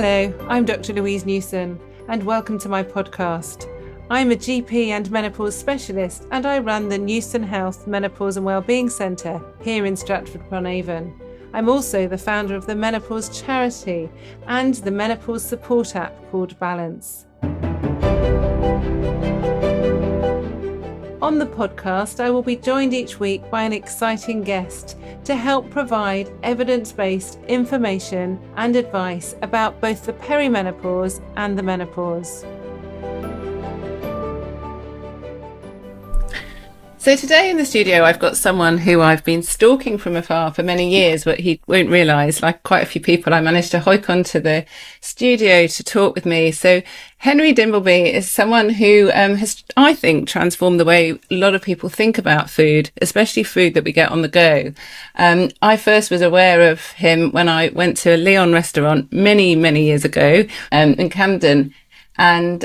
Hello, I'm Dr Louise Newson and welcome to my podcast. I'm a GP and menopause specialist and I run the Newson Health Menopause and Wellbeing Centre here in Stratford-upon-Avon. I'm also the founder of the Menopause Charity and the menopause support app called Balance. On the podcast, I will be joined each week by an exciting guest to help provide evidence-based information and advice about both the perimenopause and the menopause. So today in the studio, I've got someone who I've been stalking from afar for many years, but he won't realise, like quite a few people, I managed to hoik onto the studio to talk with me. So Henry Dimbleby is someone who has, I think, transformed the way a lot of people think about food, especially food that we get on the go. I first was aware of him when I went to a Leon restaurant many, many years ago in Camden. And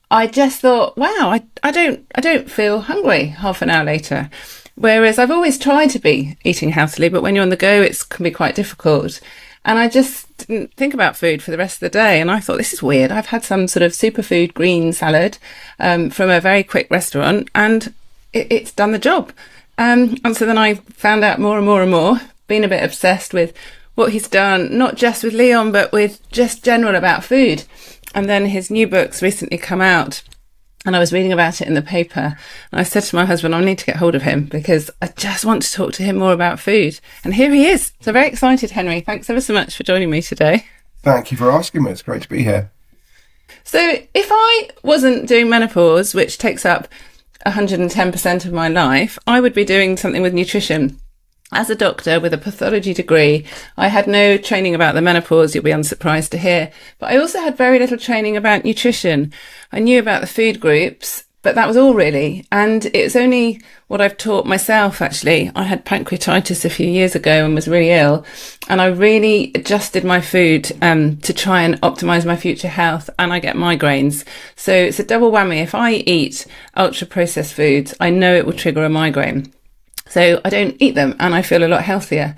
I just thought, wow, I don't feel hungry half an hour later. Whereas I've always tried to be eating healthily, but when you're on the go, it can be quite difficult. And I just didn't think about food for the rest of the day. And I thought, this is weird. I've had some sort of superfood green salad from a very quick restaurant and it's done the job. And so then I found out more and more and more, been a bit obsessed with what he's done, not just with Leon, but with just general about food. And then his new book's recently come out and I was reading about it in the paper. And I said to my husband, I need to get hold of him because I just want to talk to him more about food. And here he is. So very excited, Henry. Thanks ever so much for joining me today. Thank you for asking me. It's great to be here. So if I wasn't doing menopause, which takes up 110% of my life, I would be doing something with nutrition. As a doctor with a pathology degree, I had no training about the menopause, you'll be unsurprised to hear, but I also had very little training about nutrition. I knew about the food groups, but that was all really. And it's only what I've taught myself, actually. I had pancreatitis a few years ago and was really ill, and I really adjusted my food to try and optimize my future health, and I get migraines. So it's a double whammy. If I eat ultra-processed foods, I know it will trigger a migraine. So I don't eat them and I feel a lot healthier.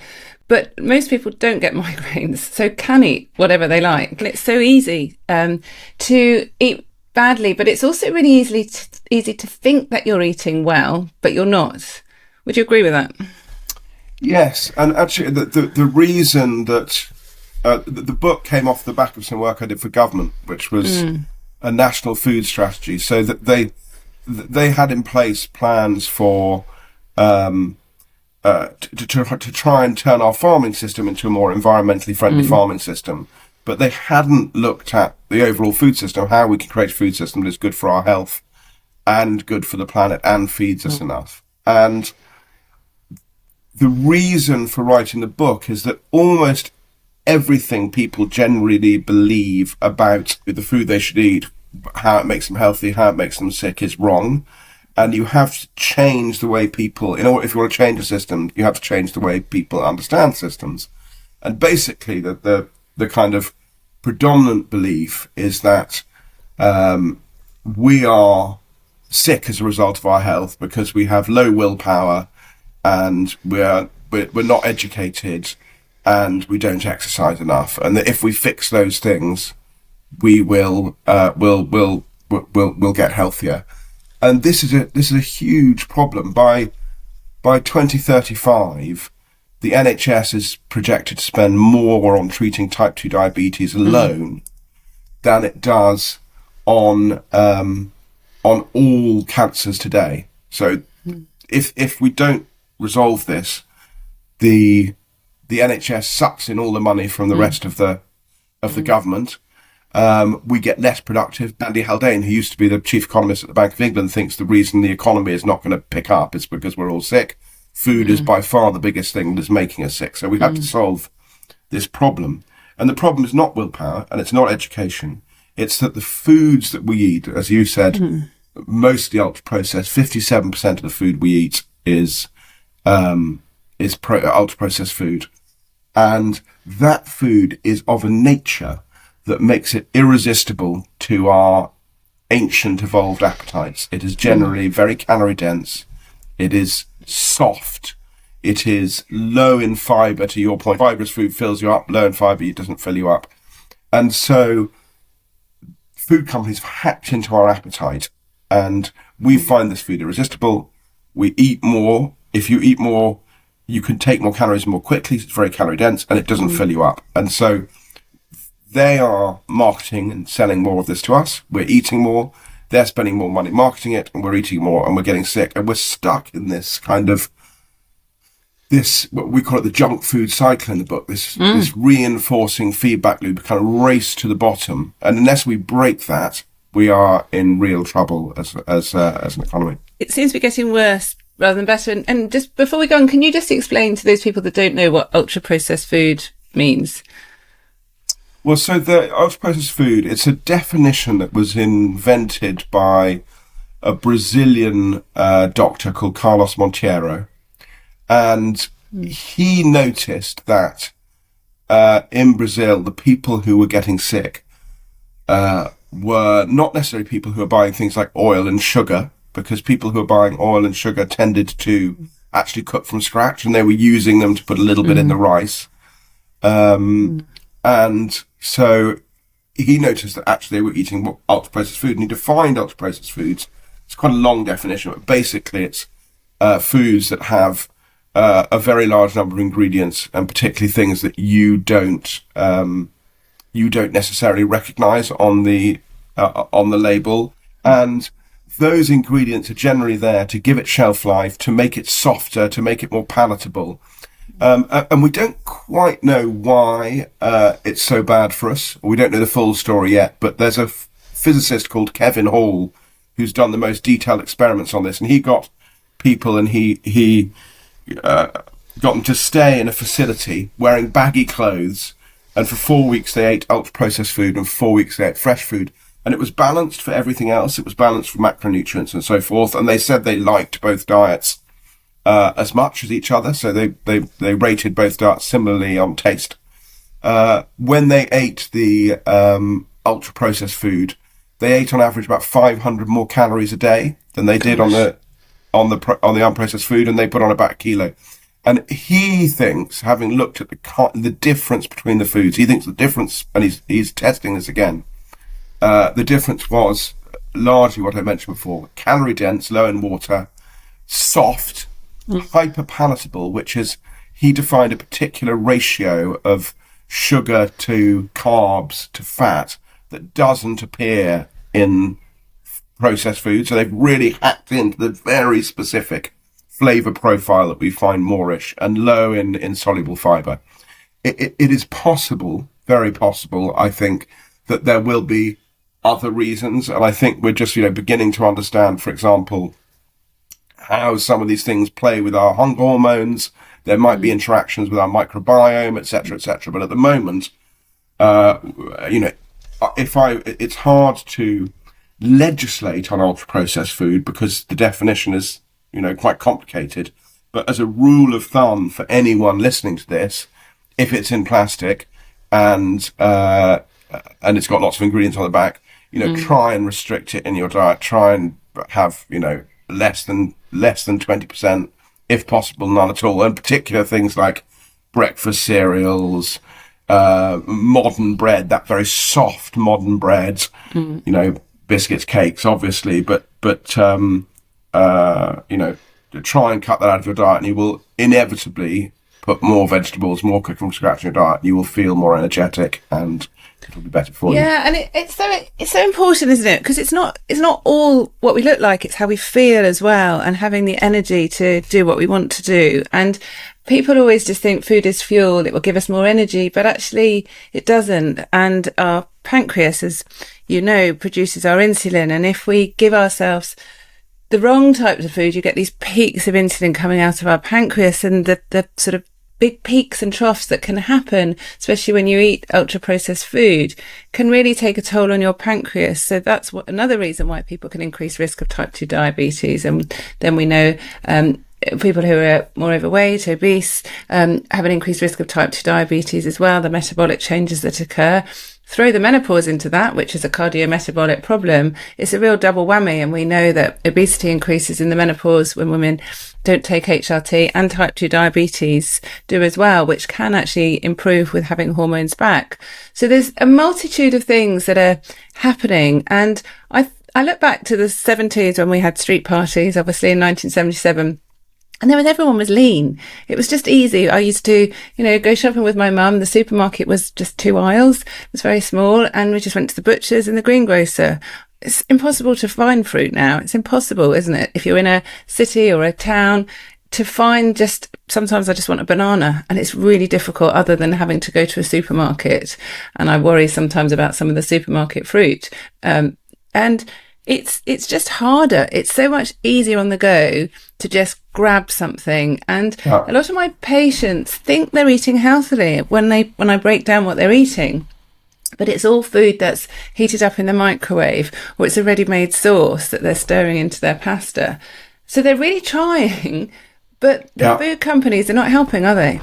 But most people don't get migraines, so can eat whatever they like. And it's so easy to eat badly, but it's also really easy to think that you're eating well, but you're not. Would you agree with that? Yes, and actually the reason that the book came off the back of some work I did for government, which was a national food strategy, so that they had in place plans for to try and turn our farming system into a more environmentally friendly farming system. But they hadn't looked at the overall food system, how we can create a food system that is good for our health and good for the planet and feeds us enough. And the reason for writing the book is that almost everything people generally believe about the food they should eat, how it makes them healthy, how it makes them sick, is wrong. And you have to change the way people, if you want to change a system, you have to change the way people understand systems. And basically, the kind of predominant belief is that we are sick as a result of our health because we have low willpower and we're not educated and we don't exercise enough. And that if we fix those things, we will get healthier. And this is a huge problem. By 2035, the NHS is projected to spend more on treating type 2 diabetes alone than it does on all cancers today. So if we don't resolve this, the NHS sucks in all the money from the rest of the government. We get less productive. Andy Haldane, who used to be the chief economist at the Bank of England, thinks the reason the economy is not going to pick up is because we're all sick. Food is by far the biggest thing that is making us sick. So we have to solve this problem. And the problem is not willpower and it's not education. It's that the foods that we eat, as you said, mostly ultra-processed, 57% of the food we eat is ultra-processed food. And that food is of a nature that makes it irresistible to our ancient evolved appetites. It is generally very calorie dense. It is soft. It is low in fibre, to your point. Fibrous food fills you up. Low in fibre, it doesn't fill you up. And so food companies have hacked into our appetite, and we find this food irresistible. We eat more. If you eat more, you can take more calories more quickly. It's very calorie dense, and it doesn't fill you up. And so they are marketing and selling more of this to us. We're eating more. They're spending more money marketing it, and we're eating more, and we're getting sick. And we're stuck in this kind of what we call it the junk food cycle in the book, this reinforcing feedback loop, kind of race to the bottom. And unless we break that, we are in real trouble as an economy. It seems to be getting worse rather than better. And just before we go on, can you just explain to those people that don't know what ultra-processed food means? Well, so the ultra-processed food, it's a definition that was invented by a Brazilian doctor called Carlos Monteiro. And he noticed that in Brazil, the people who were getting sick were not necessarily people who were buying things like oil and sugar, because people who were buying oil and sugar tended to actually cook from scratch, and they were using them to put a little bit in the rice. And so he noticed that actually they were eating ultra-processed food, and he defined ultra-processed foods. It's quite a long definition, but basically it's foods that have a very large number of ingredients, and particularly things that you don't necessarily recognize on the label. And those ingredients are generally there to give it shelf life, to make it softer, to make it more palatable. And we don't quite know why it's so bad for us. We don't know the full story yet, but there's a physicist called Kevin Hall who's done the most detailed experiments on this, and he got people, and he got them to stay in a facility wearing baggy clothes, and for 4 weeks they ate ultra-processed food, and for 4 weeks they ate fresh food, and it was balanced for everything else. It was balanced for macronutrients and so forth, and they said they liked both diets as much as each other, so they rated both diets similarly on taste. When they ate the ultra-processed food, they ate on average about 500 more calories a day than they did on the unprocessed food, and they put on about a kilo. And he thinks, having looked at the difference between the foods, he thinks the difference, and he's testing this again, the difference was largely what I mentioned before: calorie dense, low in water, soft, hyper palatable, which is, he defined a particular ratio of sugar to carbs to fat that doesn't appear in processed food. So they've really hacked into the very specific flavor profile that we find moreish and low in insoluble fiber. It is possible, very possible, I think, that there will be other reasons. And I think we're just, beginning to understand, for example, how some of these things play with our hunger hormones. There might be interactions with our microbiome, etc., etc. But at the moment, it's hard to legislate on ultra-processed food because the definition is, quite complicated. But as a rule of thumb for anyone listening to this, if it's in plastic and it's got lots of ingredients on the back, try and restrict it in your diet. Try and have, less than 20%, if possible, none at all. And particular things like breakfast cereals, modern bread, that very soft modern bread, biscuits, cakes, obviously, but try and cut that out of your diet, and you will inevitably put more vegetables, more cooking from scratch in your diet. You will feel more energetic, and it'll be better for you. Yeah, and it's so important, isn't it? Because it's not all what we look like; it's how we feel as well, and having the energy to do what we want to do. And people always just think food is fuel; it will give us more energy, but actually it doesn't. And our pancreas, as you know, produces our insulin, and if we give ourselves the wrong types of food, you get these peaks of insulin coming out of our pancreas, and the sort of big peaks and troughs that can happen, especially when you eat ultra-processed food, can really take a toll on your pancreas. So that's another reason why people can increase risk of type 2 diabetes. And then we know people who are more overweight, obese, have an increased risk of type 2 diabetes as well, the metabolic changes that occur. throw the menopause into that, which is a cardiometabolic problem, it's a real double whammy. And we know that obesity increases in the menopause when women don't take HRT, and type 2 diabetes do as well, which can actually improve with having hormones back. So there's a multitude of things that are happening. And I look back to the 70s when we had street parties, obviously in 1977. And everyone was lean. It was just easy. I used to, go shopping with my mum. The supermarket was just 2 aisles. It was very small. And we just went to the butcher's and the greengrocer. It's impossible to find fruit now. It's impossible, isn't it? If you're in a city or a town, to find sometimes I just want a banana, and it's really difficult other than having to go to a supermarket. And I worry sometimes about some of the supermarket fruit. And it's just harder. It's so much easier on the go to just grab something. And a lot of my patients think they're eating healthily when I break down what they're eating. But it's all food that's heated up in the microwave, or it's a ready-made sauce that they're stirring into their pasta. So they're really trying, but the food companies are not helping, are they?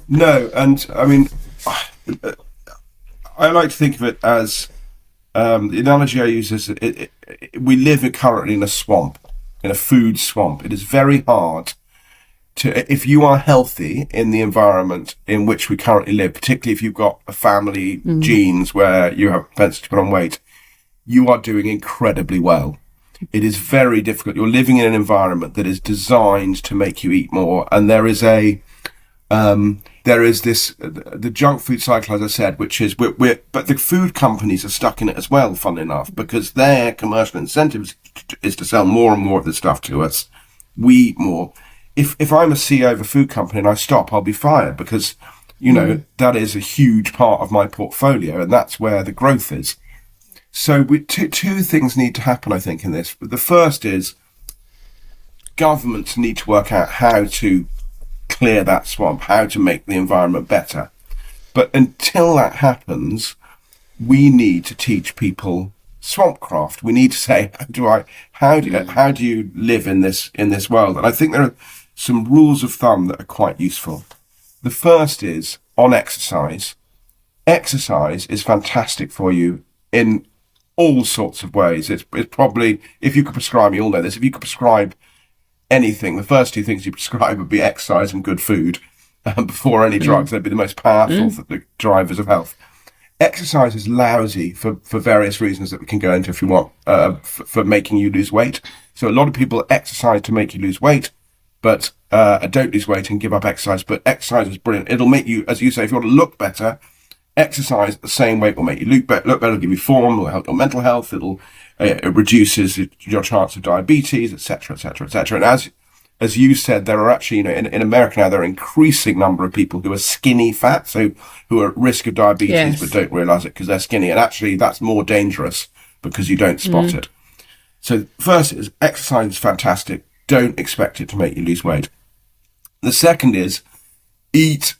No, and I mean, I like to think of it as the analogy I use is we live currently in a swamp, in a food swamp. It is very hard if you are healthy in the environment in which we currently live, particularly if you've got a family genes where you have a propensity to put on weight, you are doing incredibly well. It is very difficult. You're living in an environment that is designed to make you eat more, and there is the junk food cycle, as I said, which is but the food companies are stuck in it as well, funnily enough, because their commercial incentives is to sell more and more of this stuff to us. We eat more. If I'm a CEO of a food company and I stop, I'll be fired, because that is a huge part of my portfolio, and that's where the growth is. So two things need to happen, I think, in this. The first is governments need to work out how to clear that swamp, how to make the environment better. But until that happens, we need to teach people swampcraft. We need to say, how do you live in this world? And I think there are some rules of thumb that are quite useful. The first is on exercise. Exercise is fantastic for you in all sorts of ways. It's probably, if you could prescribe, you all know this, if you could prescribe anything, the first two things you prescribe would be exercise and good food before any drugs. They'd be the most powerful drivers of health. Exercise is lousy for various reasons that we can go into if you want, for making you lose weight. So a lot of people exercise to make you lose weight, but don't lose weight and give up exercise. But exercise is brilliant. It'll make you, as you say, if you want to look better, exercise at the same weight will make you look better, it'll give you form, it'll help your mental health, it reduces your chance of diabetes, etc., etc., etc. And as you said, there are actually, in America now, there are an increasing number of people who are skinny fat, so who are at risk of diabetes, but don't realise it because they're skinny. And actually, that's more dangerous because you don't spot it. So first is exercise is fantastic. Don't expect it to make you lose weight. The second is eat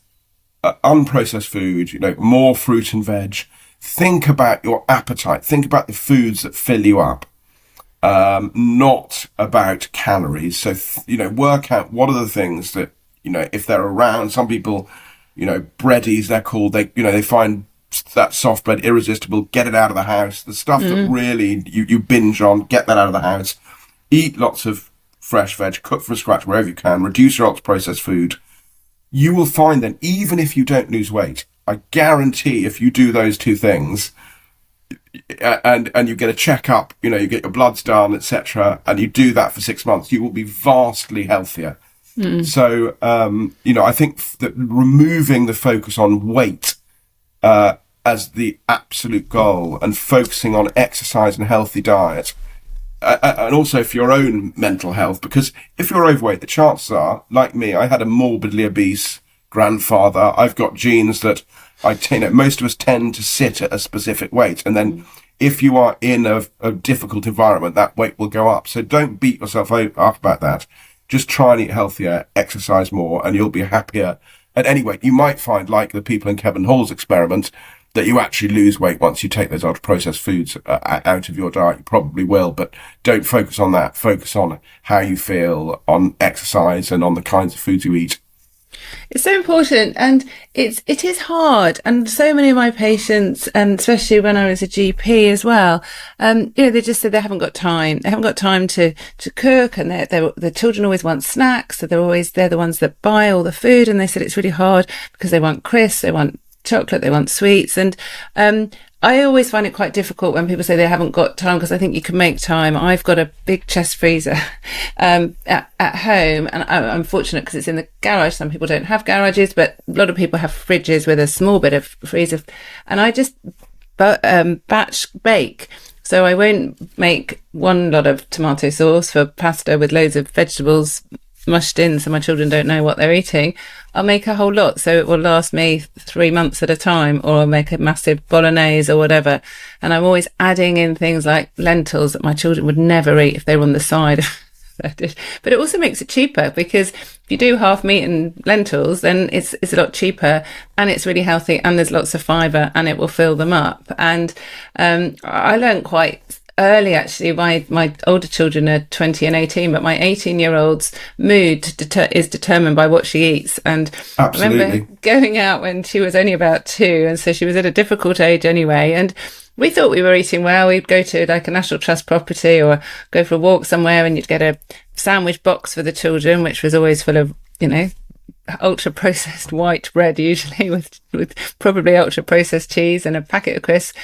unprocessed food, more fruit and veg. Think about your appetite. Think about the foods that fill you up, not about calories. So, work out what are the things that, if they're around. Some people, breadies, they're called, they find that soft bread irresistible, get it out of the house. The stuff that really you binge on, get that out of the house. Eat lots of fresh veg, cook from scratch wherever you can, reduce your ultra-processed food. You will find that even if you don't lose weight, I guarantee if you do those two things and you get a checkup, you get your bloods done, etc., and you do that for 6 months, you will be vastly healthier. So, I think that removing the focus on weight as the absolute goal and focusing on exercise and healthy diet, and also for your own mental health, because if you're overweight, the chances are, like me, I had a morbidly obese grandfather. I've got genes that most of us tend to sit at a specific weight. And then if you are in a difficult environment, that weight will go up. So don't beat yourself up about that. Just try and eat healthier, exercise more, and you'll be happier at any weight. You might find, like the people in Kevin Hall's experiment, that you actually lose weight once you take those ultra-processed foods out of your diet. You probably will, but don't focus on that. Focus on how you feel, on exercise, and on the kinds of foods you eat. It's so important, and it is hard. And so many of my patients, and especially when I was a GP as well, they just said they haven't got time. They haven't got time to cook, and the children always want snacks, so they're the ones that buy all the food. And they said it's really hard because they want crisps, they want chocolate, they want sweets, and I always find it quite difficult when people say they haven't got time, because I think you can make time. I've got a big chest freezer at home, and I'm fortunate because it's in the garage. Some people don't have garages, but a lot of people have fridges with a small bit of freezer. And I just batch bake. So I won't make one lot of tomato sauce for pasta with loads of vegetables mushed in so my children don't know what they're eating. I'll make a whole lot so it will last me 3 months at a time, or I'll make a massive bolognese or whatever. And I'm always adding in things like lentils that my children would never eat if they were on the side of their dish. But it also makes it cheaper, because if you do half meat and lentils, then it's a lot cheaper, and it's really healthy, and there's lots of fibre, and it will fill them up. And I learned quite early, actually. My older children are 20 and 18, but my 18-year-old's mood is determined by what she eats. And absolutely. I remember going out when she was only about 2, and so she was at a difficult age anyway, and we thought we were eating well. We'd go to like a National Trust property or go for a walk somewhere, and you'd get a sandwich box for the children, which was always full of, ultra processed white bread, usually with probably ultra processed cheese, and a packet of crisps.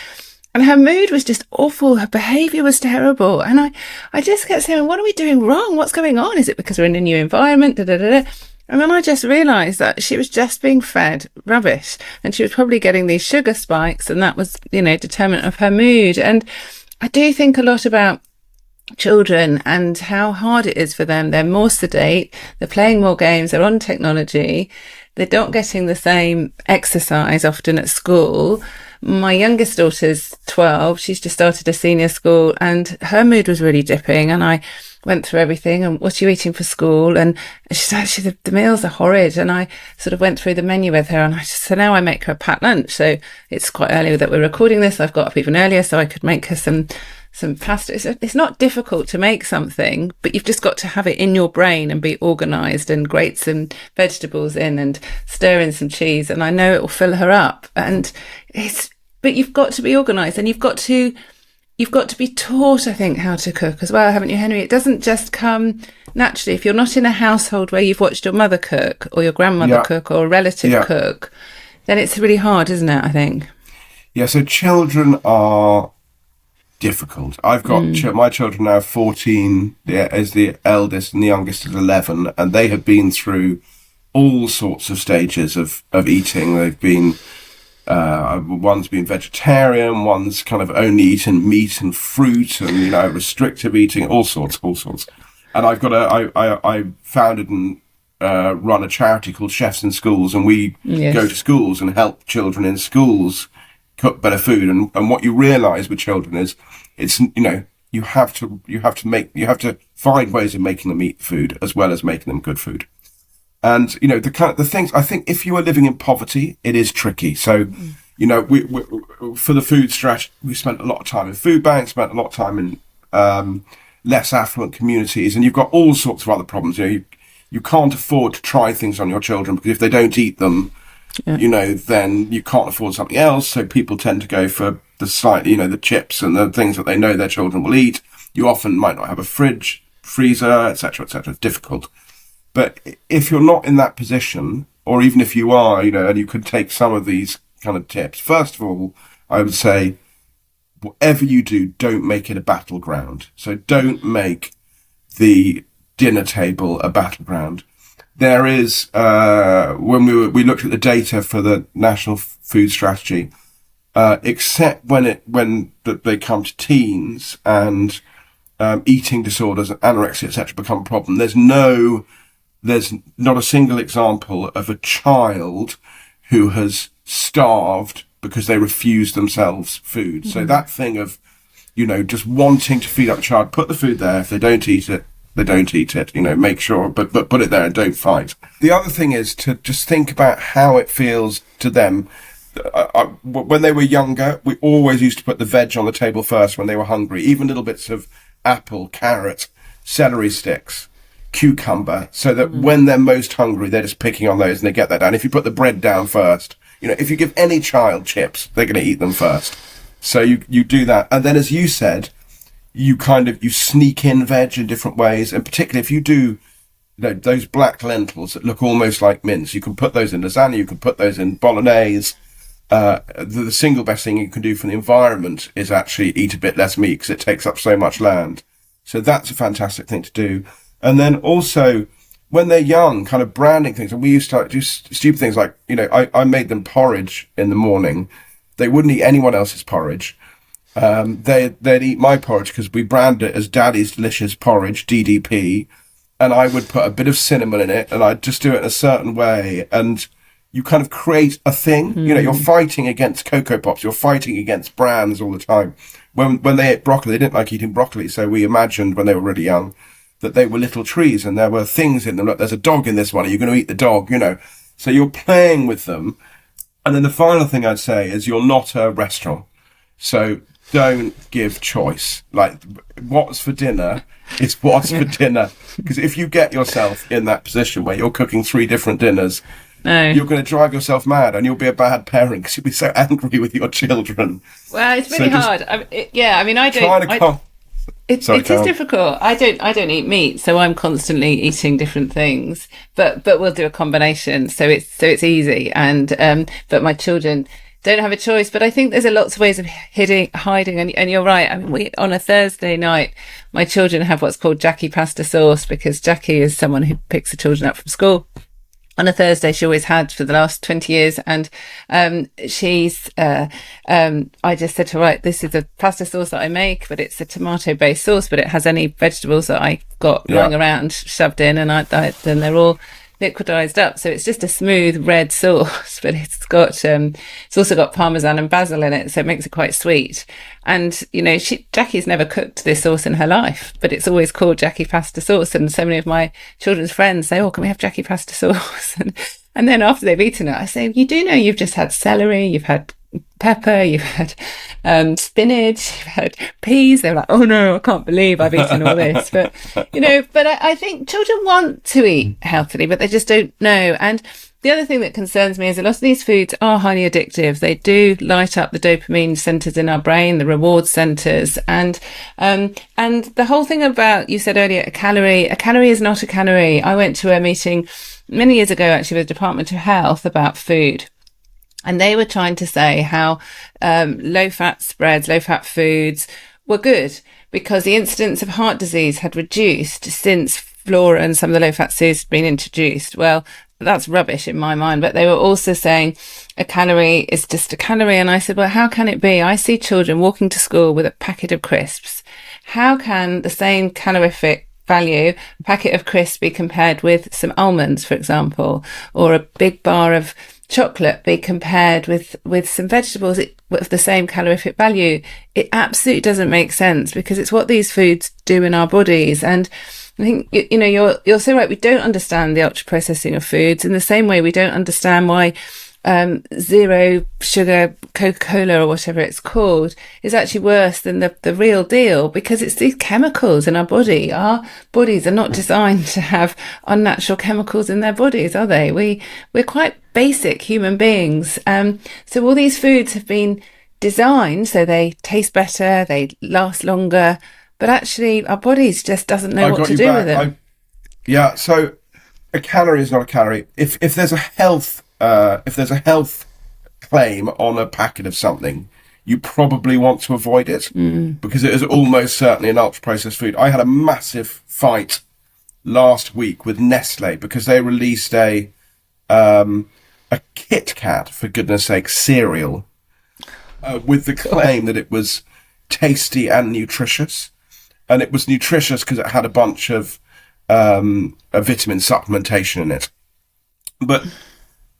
And her mood was just awful. Her behaviour was terrible. And I just kept saying, what are we doing wrong? What's going on? Is it because we're in a new environment? Da, da, da, da. And then I just realised that she was just being fed rubbish, and she was probably getting these sugar spikes, and that was, determinant of her mood. And I do think a lot about children and how hard it is for them. They're more sedate, they're playing more games, they're on technology, they're not getting the same exercise often at school. My youngest daughter's 12. She's just started a senior school, and her mood was really dipping. And I went through everything. And what are you eating for school? And she said, the meals are horrid. And I sort of went through the menu with her. And so now I make her a packed lunch. So it's quite early that we're recording this. I've got up even earlier so I could make her some pasta. It's not difficult to make something, but you've just got to have it in your brain and be organised, and grate some vegetables in and stir in some cheese, and I know it will fill her up. But you've got to be organised, and you've got to be taught, I think, how to cook as well, haven't you, Henry? It doesn't just come naturally. If you're not in a household where you've watched your mother cook, or your grandmother cook, or a relative cook, then it's really hard, isn't it, I think? Yeah, so children are difficult. I've got my children now 14 as the eldest, and the youngest is 11, and they have been through all sorts of stages of eating. They've been one's been vegetarian, one's kind of only eaten meat and fruit, and restrictive eating, all sorts. And I've got I founded and run a charity called Chefs in Schools, and we go to schools and help children in schools cook better food. And what you realise with children is, it's you have to find ways of making them eat food as well as making them good food. And the things, I think, if you are living in poverty, it is tricky. So we for the food strategy, we spent a lot of time in food banks, spent a lot of time in less affluent communities, and you've got all sorts of other problems. You can't afford to try things on your children, because if they don't eat them, then you can't afford something else. So people tend to go for the the chips and the things that they know their children will eat. You often might not have a fridge, freezer, etc., etc. It's difficult. But if you're not in that position, or even if you are, and you could take some of these kind of tips. First of all, I would say, whatever you do, don't make it a battleground. So don't make the dinner table a battleground. There is, when we looked at the data for the National Food Strategy, except when they come to teens and eating disorders, anorexia, etc., become a problem, there's not a single example of a child who has starved because they refuse themselves food. So that thing of, just wanting to feed up a child, put the food there. If they don't eat it, they don't eat it. Make sure, but put it there and don't fight. The other thing is to just think about how it feels to them. When they were younger, we always used to put the veg on the table first when they were hungry, even little bits of apple, carrot, celery sticks. cucumber, so that when they're most hungry, they're just picking on those and they get that down. If you put the bread down first, if you give any child chips, they're going to eat them first. So you do that. And then, as you said, you sneak in veg in different ways. And particularly if you do those black lentils that look almost like mince, you can put those in lasagna, you can put those in bolognese. The single best thing you can do for the environment is actually eat a bit less meat because it takes up so much land. So that's a fantastic thing to do. And then also, when they're young, kind of branding things. And we used to do stupid things like, I made them porridge in the morning. They wouldn't eat anyone else's porridge. They'd eat my porridge because we branded it as Daddy's Delicious Porridge, DDP. And I would put a bit of cinnamon in it, and I'd just do it in a certain way. And you kind of create a thing. You're fighting against Cocoa Pops. You're fighting against brands all the time. When they ate broccoli, they didn't like eating broccoli. So we imagined when they were really young that they were little trees and there were things in them. Look, there's a dog in this one. Are you going to eat the dog? So you're playing with them. And then the final thing I'd say is you're not a restaurant. So don't give choice. Like, what's for dinner is what's for dinner. Because if you get yourself in that position where you're cooking 3 different dinners, you're going to drive yourself mad and you'll be a bad parent because you'll be so angry with your children. Well, it's really hard. It is difficult. I don't eat meat, so I'm constantly eating different things. But we'll do a combination, so it's easy. And but my children don't have a choice. But I think there's lots of ways of hiding. And you're right. I mean, on a Thursday night, my children have what's called Jackie pasta sauce because Jackie is someone who picks the children up from school. On a Thursday, she always had for the last 20 years. And I just said to her, right, this is a pasta sauce that I make, but it's a tomato-based sauce, but it has any vegetables that I got lying around shoved in, and then they're all liquidized up. So it's just a smooth red sauce, but it's also got Parmesan and basil in it. So it makes it quite sweet. And, Jackie's never cooked this sauce in her life, but it's always called Jackie pasta sauce. And so many of my children's friends say, oh, can we have Jackie pasta sauce? And then after they've eaten it, I say, you do know you've just had celery, you've had pepper, you've had spinach, you've had peas. They're like, oh no, I can't believe I've eaten all this. But I think children want to eat healthily, but they just don't know. And the other thing that concerns me is a lot of these foods are highly addictive. They do light up the dopamine centers in our brain, the reward centers, and the whole thing about, you said earlier, a calorie is not a calorie. I went to a meeting many years ago, actually, with the Department of Health about food. And they were trying to say how low-fat spreads, low-fat foods were good because the incidence of heart disease had reduced since flora and some of the low-fat foods had been introduced. Well, that's rubbish in my mind. But they were also saying a calorie is just a calorie. And I said, well, how can it be? I see children walking to school with a packet of crisps. How can the same calorific value packet of crisps be compared with some almonds, for example, or a big bar of chocolate be compared with some vegetables with the same calorific value? It absolutely doesn't make sense because it's what these foods do in our bodies. And I think, you're so right. We don't understand the ultra processing of foods in the same way we don't understand why zero sugar Coca-Cola or whatever it's called is actually worse than the real deal, because it's these chemicals in our body. Our bodies are not designed to have unnatural chemicals in their bodies, are they? We're quite basic human beings. So all these foods have been designed so they taste better, they last longer, but actually our bodies just doesn't know what to do with them. So a calorie is not a calorie. If there's a health claim on a packet of something, you probably want to avoid it because it is almost certainly an ultra-processed food. I had a massive fight last week with Nestle because they released a Kit Kat, for goodness sake, cereal with the claim that it was tasty and nutritious. And it was nutritious because it had a bunch of a vitamin supplementation in it. But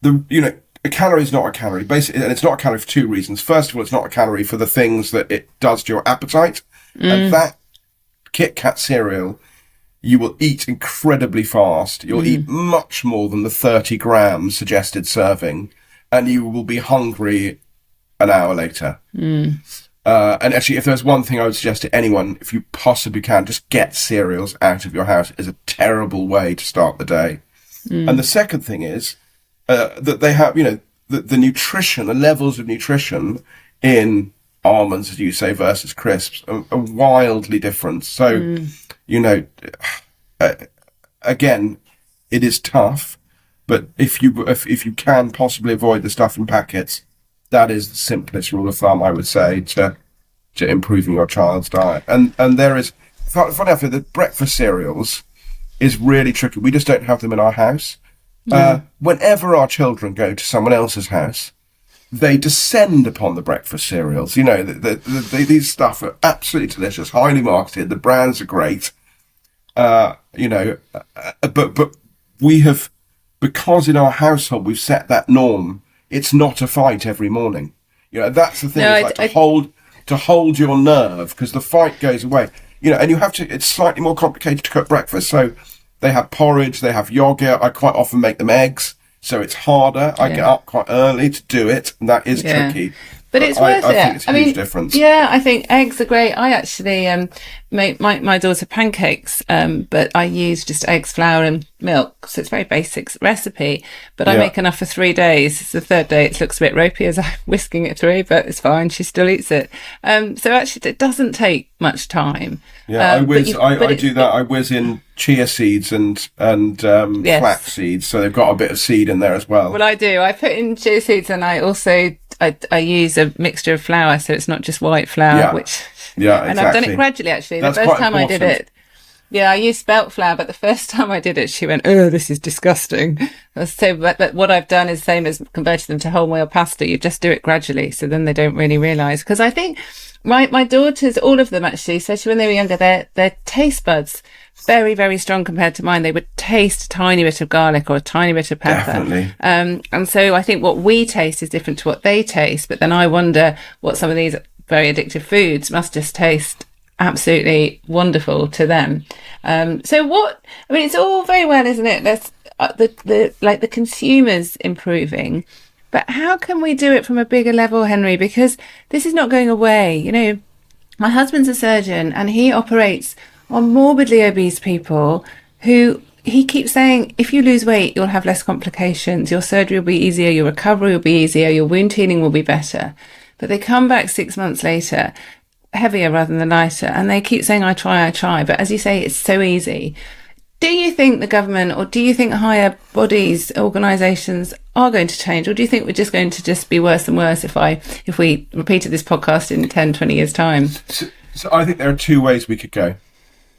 a calorie is not a calorie, basically, and it's not a calorie for 2 reasons. First of all, it's not a calorie for the things that it does to your appetite. And that Kit Kat cereal, you will eat incredibly fast. You'll eat much more than the 30 grams suggested serving, and you will be hungry an hour later. And actually, if there's one thing I would suggest to anyone, if you possibly can, just get cereals out of your house. Is a terrible way to start the day. And the second thing is that they have, the nutrition, the levels of nutrition in almonds, as you say, versus crisps are wildly different. So, again, it is tough, but if you can possibly avoid the stuff in packets, that is the simplest rule of thumb, I would say, to improving your child's diet. And there is, funny enough, the breakfast cereals is really tricky. We just don't have them in our house. Whenever our children go to someone else's house, they descend upon the breakfast cereals. These stuff are absolutely delicious, highly marketed. The brands are great. But we have, because in our household we've set that norm. It's not a fight every morning. That's the thing. To hold your nerve, because the fight goes away. And you have to. It's slightly more complicated to cook breakfast. So they have porridge, they have yogurt. I quite often make them eggs. So it's harder. I get up quite early to do it, and that is tricky. But it's worth it. I think it's a huge difference. Yeah, I think eggs are great. I actually make my daughter pancakes, but I use just eggs, flour and milk. So it's a very basic recipe, but I make enough for 3 days. It's the third day. It looks a bit ropey as I'm whisking it through, but it's fine. She still eats it. So actually it doesn't take much time. Yeah, I do that. I whiz in chia seeds and flax seeds. So they've got a bit of seed in there as well. Well, I do. I put in chia seeds, and I also I use a mixture of flour, so it's not just white flour, and I've done it gradually, actually. The first time I did it, I used spelt flour, but the first time I did it, she went, "Oh, this is disgusting." So, but what I've done is the same as converting them to wholemeal pasta. You just do it gradually, so then they don't really realise. Because I think my daughters, all of them actually, especially when they were younger, their taste buds very, very strong compared to mine. They would taste a tiny bit of garlic or a tiny bit of pepper. Definitely. And so I think what we taste is different to what they taste. But then I wonder what some of these very addictive foods must just taste absolutely wonderful to them. It's all very well, isn't it? There's the consumers improving. But how can we do it from a bigger level, Henry? Because this is not going away. My husband's a surgeon, and he operates on morbidly obese people who he keeps saying, if you lose weight, you'll have less complications. Your surgery will be easier. Your recovery will be easier. Your wound healing will be better. But they come back 6 months later, heavier rather than lighter. And they keep saying, I try. But as you say, it's so easy. Do you think the government, or do you think higher bodies, organisations are going to change? Or do you think we're just going to just be worse and worse if we repeated this podcast in 10, 20 years' time? So I think there are two ways we could go.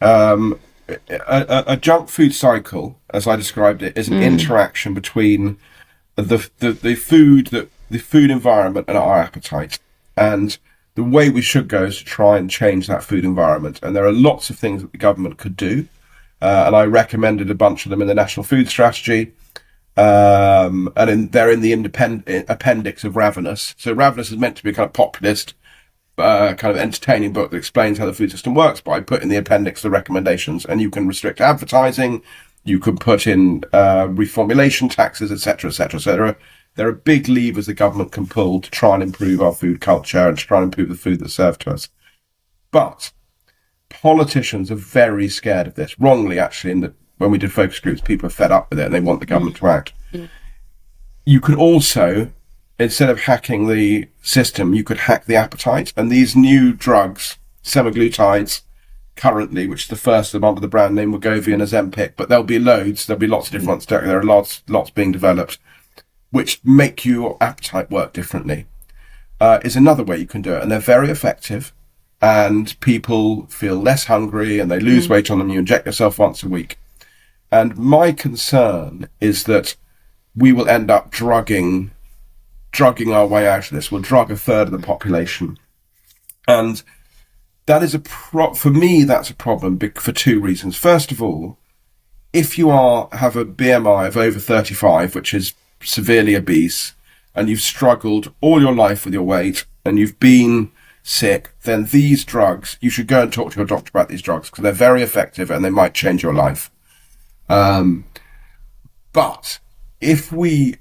A junk food cycle, as I described it, is an interaction between the food environment and our appetite. And the way we should go is to try and change that food environment. And there are lots of things that the government could do. And I recommended a bunch of them in the National Food Strategy. They're in the independent appendix of Ravenous. So Ravenous is meant to be a kind of populist, kind of entertaining book that explains how the food system works, but I put in the appendix the recommendations, and you can restrict advertising, you can put in reformulation taxes, etc., etc. So there are big levers the government can pull to try and improve our food culture and to try and improve the food that's served to us. But politicians are very scared of this, wrongly actually. When we did focus groups, people are fed up with it and they want the government to act. You could also, instead of hacking the system, you could hack the appetite. And these new drugs, semaglutides, currently, which is the first of them under the brand name Wegovy and Ozempic, but there'll be loads. There'll be lots of different ones. There are lots being developed, which make your appetite work differently. Is another way you can do it, and they're very effective. And people feel less hungry, and they lose weight on them. You inject yourself once a week. And my concern is that we will end up drugging our way out of this. We'll drug a third of the population. And that is for me, that's a problem for two reasons. First of all, if you have a BMI of over 35, which is severely obese, and you've struggled all your life with your weight, and you've been sick, then these drugs, you should go and talk to your doctor about these drugs, because they're very effective and they might change your life. But if we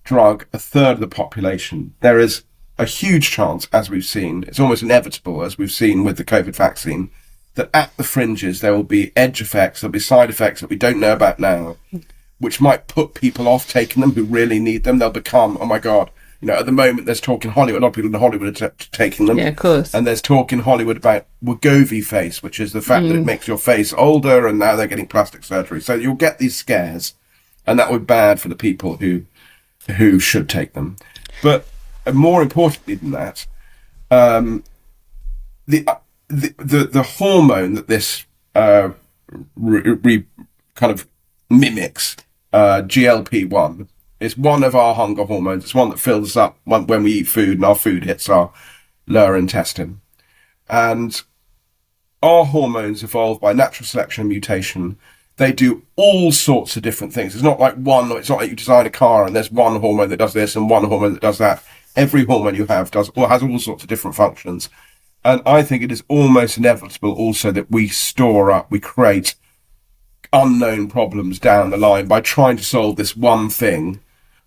drug a third of the population, there is a huge chance, as we've seen, it's almost inevitable, as we've seen with the COVID vaccine, that at the fringes there will be edge effects, there'll be side effects that we don't know about now, which might put people off taking them who really need them. They'll become, oh my God, at the moment there's talk in Hollywood, a lot of people in Hollywood are taking them. Yeah, of course. And there's talk in Hollywood about Wegovy face, which is the fact that it makes your face older, and now they're getting plastic surgery. So you'll get these scares, and that would be bad for the people who should take them. But more importantly than that, the hormone that this kind of mimics, GLP-1, is one of our hunger hormones. It's one that fills us up when we eat food and our food hits our lower intestine. And our hormones evolve by natural selection and mutation. They do all sorts of different things. It's not like you design a car and there's one hormone that does this and one hormone that does that. Every hormone you have has all sorts of different functions. And I think it is almost inevitable also that we create unknown problems down the line by trying to solve this one thing.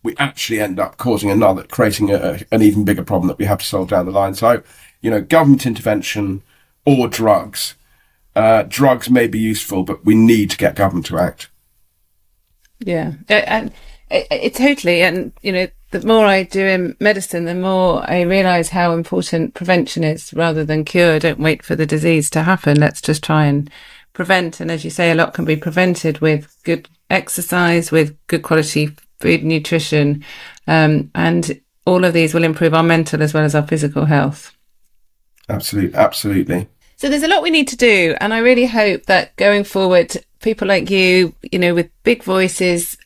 We actually end up creating an even bigger problem that we have to solve down the line. So, government intervention or drugs. Drugs may be useful, but we need to get government to act. Yeah, and it totally. And, the more I do in medicine, the more I realise how important prevention is rather than cure. Don't wait for the disease to happen. Let's just try and prevent. And as you say, a lot can be prevented with good exercise, with good quality food, nutrition, and all of these will improve our mental as well as our physical health. Absolutely. So there's a lot we need to do, and I really hope that going forward, people like you, with big voices,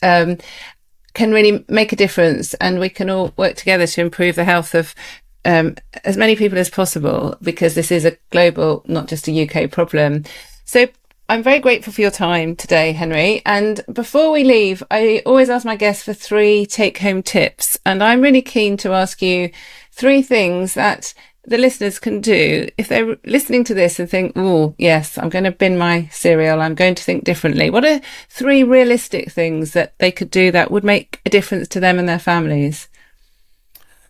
can really make a difference, and we can all work together to improve the health of as many people as possible, because this is a global, not just a UK problem. So I'm very grateful for your time today, Henry. And before we leave, I always ask my guests for 3 take-home tips. And I'm really keen to ask you 3 things that the listeners can do if they're listening to this and think, oh, yes, I'm going to bin my cereal, I'm going to think differently. What are 3 realistic things that they could do that would make a difference to them and their families?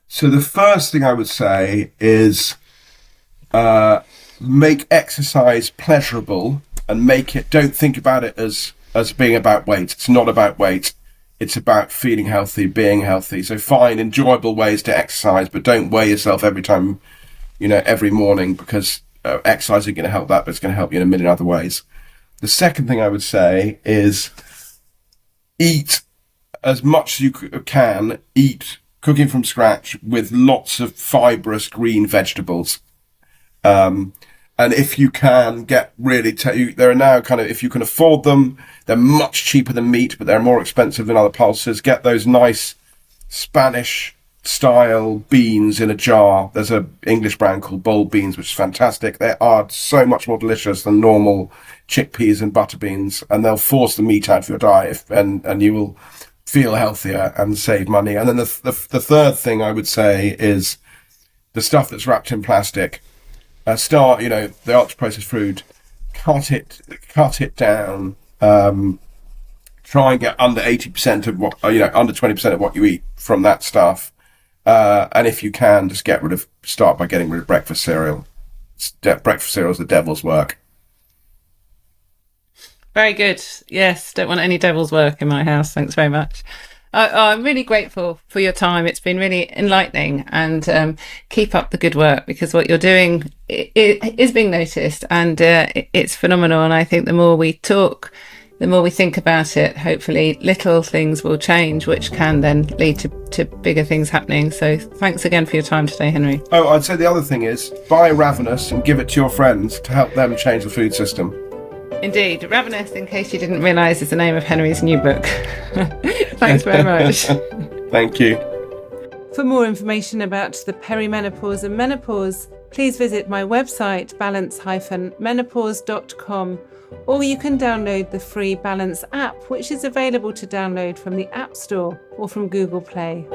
So the first thing I would say is make exercise pleasurable, and don't think about it as being about weight. It's not about weight. It's about feeling healthy, being healthy. So find enjoyable ways to exercise, but don't weigh yourself every time, every morning, because exercise isn't going to help that, but it's going to help you in a million other ways. The second thing I would say is eat as much as you can, eat cooking from scratch with lots of fibrous green vegetables. And if you can get there are now if you can afford them, they're much cheaper than meat, but they're more expensive than other pulses. Get those nice Spanish style beans in a jar. There's an English brand called bold beans, which is fantastic. They are so much more delicious than normal chickpeas and butter beans, and they'll force the meat out of your diet, and you will feel healthier and save money. And then the third thing I would say is the stuff that's wrapped in plastic. The ultra processed food, cut it down. Try and get under 80% of under 20% of what you eat from that stuff. And if you can, just start by getting rid of breakfast cereal. Breakfast cereal is the devil's work. Very good. Yes, don't want any devil's work in my house. Thanks very much. I'm really grateful for your time. It's been really enlightening, and keep up the good work, because what you're doing is being noticed, and it's phenomenal. And I think the more we talk, the more we think about it, hopefully little things will change, which can then lead to bigger things happening. So thanks again for your time today, Henry. Oh, I'd say the other thing is buy Ravenous and give it to your friends to help them change the food system. Indeed. Ravenous, in case you didn't realise, is the name of Henry's new book. Thanks very much. Thank you. For more information about the perimenopause and menopause, please visit my website, balance-menopause.com, or you can download the free Balance app, which is available to download from the App Store or from Google Play.